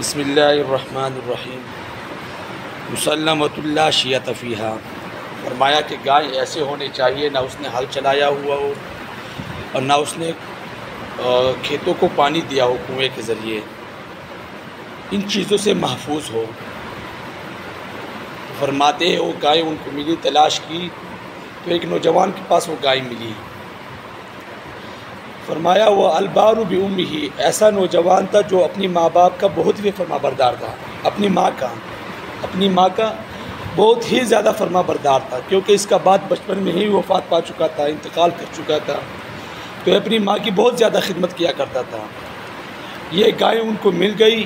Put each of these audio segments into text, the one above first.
بسم اللہ الرحمن الرحیم مسلمۃ اللہ شیعۃ فیہا، فرمایا کہ گائے ایسے ہونے چاہیے نہ اس نے ہل چلایا ہوا ہو اور نہ اس نے کھیتوں کو پانی دیا ہو کنویں کے ذریعے، ان چیزوں سے محفوظ ہو۔ فرماتے ہیں وہ گائے ان کو ملی، تلاش کی تو ایک نوجوان کے پاس وہ گائے ملی۔ فرمایا وہ البار بأمہ، ایسا نوجوان تھا جو اپنی ماں باپ کا بہت ہی فرما بردار تھا، اپنی ماں کا بہت ہی زیادہ فرما بردار تھا، کیونکہ اس کا بعد بچپن میں ہی وفات پا چکا تھا، انتقال کر چکا تھا، تو اپنی ماں کی بہت زیادہ خدمت کیا کرتا تھا۔ یہ گائے ان کو مل گئی۔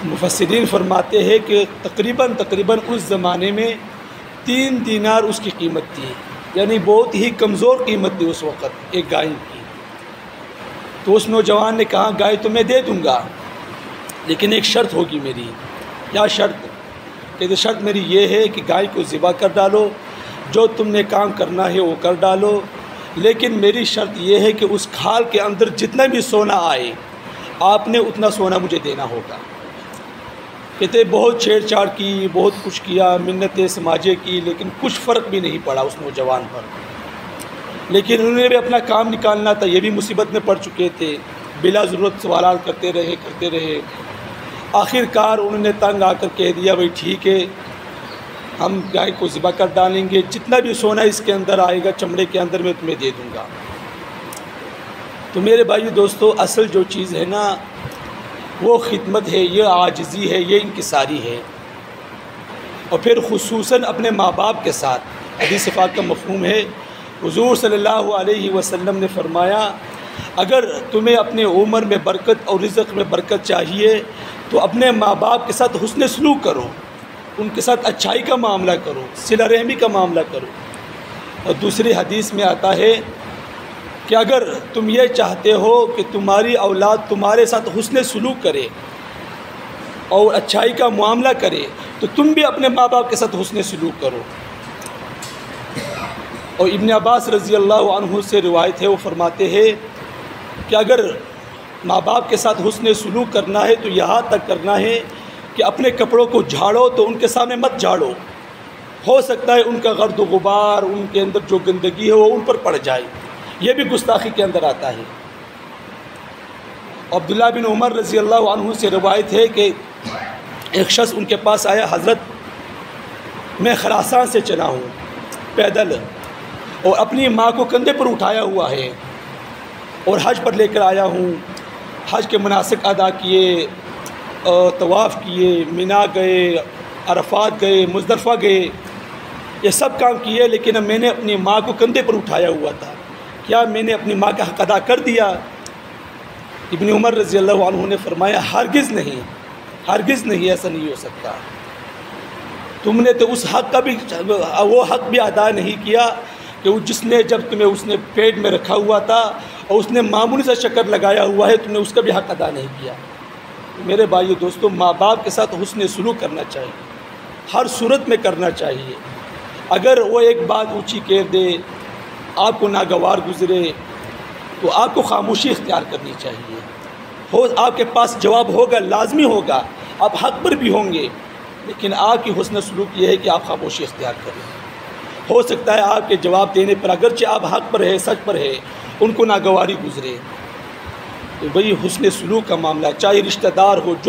مفسرین فرماتے ہیں کہ تقریباً اس زمانے میں 3 دینار اس کی قیمت تھی، یعنی بہت ہی کمزور قیمت تھی اس وقت ایک گائے کی۔ تو اس نوجوان نے کہا گائے تو میں دے دوں گا، لیکن ایک شرط ہوگی میری۔ کیا شرط؟ کہ شرط میری یہ ہے کہ گائے کو ذبح کر ڈالو، جو تم نے کام کرنا ہے وہ کر ڈالو، لیکن میری شرط یہ ہے کہ اس کھال کے اندر جتنا بھی سونا آئے آپ نے اتنا سونا مجھے دینا ہوگا۔ کہتے بہت چھیڑ چھاڑ کی، بہت کچھ کیا، منتیں سماجے کی، لیکن کچھ فرق بھی نہیں پڑا اس نوجوان پر۔ لیکن انہوں نے بھی اپنا کام نکالنا تھا، یہ بھی مصیبت میں پڑ چکے تھے، بلا ضرورت سوالات کرتے رہے۔ آخر کار انہوں نے تنگ آ کر کہہ دیا بھائی ٹھیک ہے، ہم گائے کو ذبح کر ڈالیں گے، جتنا بھی سونا اس کے اندر آئے گا چمڑے کے اندر میں تمہیں دے دوں گا۔ تو میرے بھائی دوستو، اصل جو چیز ہے نا وہ خدمت ہے، یہ عاجزی ہے، یہ انکساری ہے، اور پھر خصوصاً اپنے ماں باپ کے ساتھ۔ حدیث پاک کا مفہوم ہے، حضور صلی اللہ علیہ وسلم نے فرمایا اگر تمہیں اپنے عمر میں برکت اور رزق میں برکت چاہیے تو اپنے ماں باپ کے ساتھ حسن سلوک کرو، ان کے ساتھ اچھائی کا معاملہ کرو، صلہ رحمی کا معاملہ کرو۔ اور دوسری حدیث میں آتا ہے کہ اگر تم یہ چاہتے ہو کہ تمہاری اولاد تمہارے ساتھ حسن سلوک کرے اور اچھائی کا معاملہ کرے تو تم بھی اپنے ماں باپ کے ساتھ حسن سلوک کرو۔ اور ابن عباس رضی اللہ عنہ سے روایت ہے، وہ فرماتے ہیں کہ اگر ماں باپ کے ساتھ حسن سلوک کرنا ہے تو یہاں تک کرنا ہے کہ اپنے کپڑوں کو جھاڑو تو ان کے سامنے مت جھاڑو، ہو سکتا ہے ان کا گرد و غبار، ان کے اندر جو گندگی ہے وہ ان پر پڑ جائے، یہ بھی گستاخی کے اندر آتا ہے۔ عبداللہ بن عمر رضی اللہ عنہ سے روایت ہے کہ ایک شخص ان کے پاس آیا، حضرت میں خراسان سے چلا ہوں پیدل، اور اپنی ماں کو کندھے پر اٹھایا ہوا ہے، اور حج پر لے کر آیا ہوں، حج کے مناسک ادا کیے، طواف کیے، مینا گئے، عرفات گئے، مزدلفہ گئے، یہ سب کام کیے، لیکن اب میں نے اپنی ماں کو کندھے پر اٹھایا ہوا تھا، کیا میں نے اپنی ماں کا حق ادا کر دیا؟ ابن عمر رضی اللہ عنہ نے فرمایا ہرگز نہیں، ایسا نہیں ہو سکتا، تم نے تو اس حق کا بھی، وہ حق بھی ادا نہیں کیا کہ وہ جس نے جب تمہیں اس نے پیٹ میں رکھا ہوا تھا اور اس نے معمولی سا چکر لگایا ہوا ہے، تم نے اس کا بھی حق ادا نہیں کیا۔ میرے بھائیو دوستو، ماں باپ کے ساتھ حسن سلوک کرنا چاہیے، ہر صورت میں کرنا چاہیے۔ اگر وہ ایک بات اونچی کہہ دے، آپ کو ناگوار گزرے، تو آپ کو خاموشی اختیار کرنی چاہیے۔ آپ کے پاس جواب ہوگا، لازمی ہوگا، آپ حق پر بھی ہوں گے، لیکن آپ کی حسن سلوک یہ ہے کہ آپ خاموشی اختیار کریں۔ ہو سکتا ہے آپ کے جواب دینے پر اگرچہ آپ حق پر ہے، سچ پر ہے، ان کو ناگواری گزرے، تو بھئی حسن سلوک کا معاملہ، چاہے رشتہ دار ہو، جو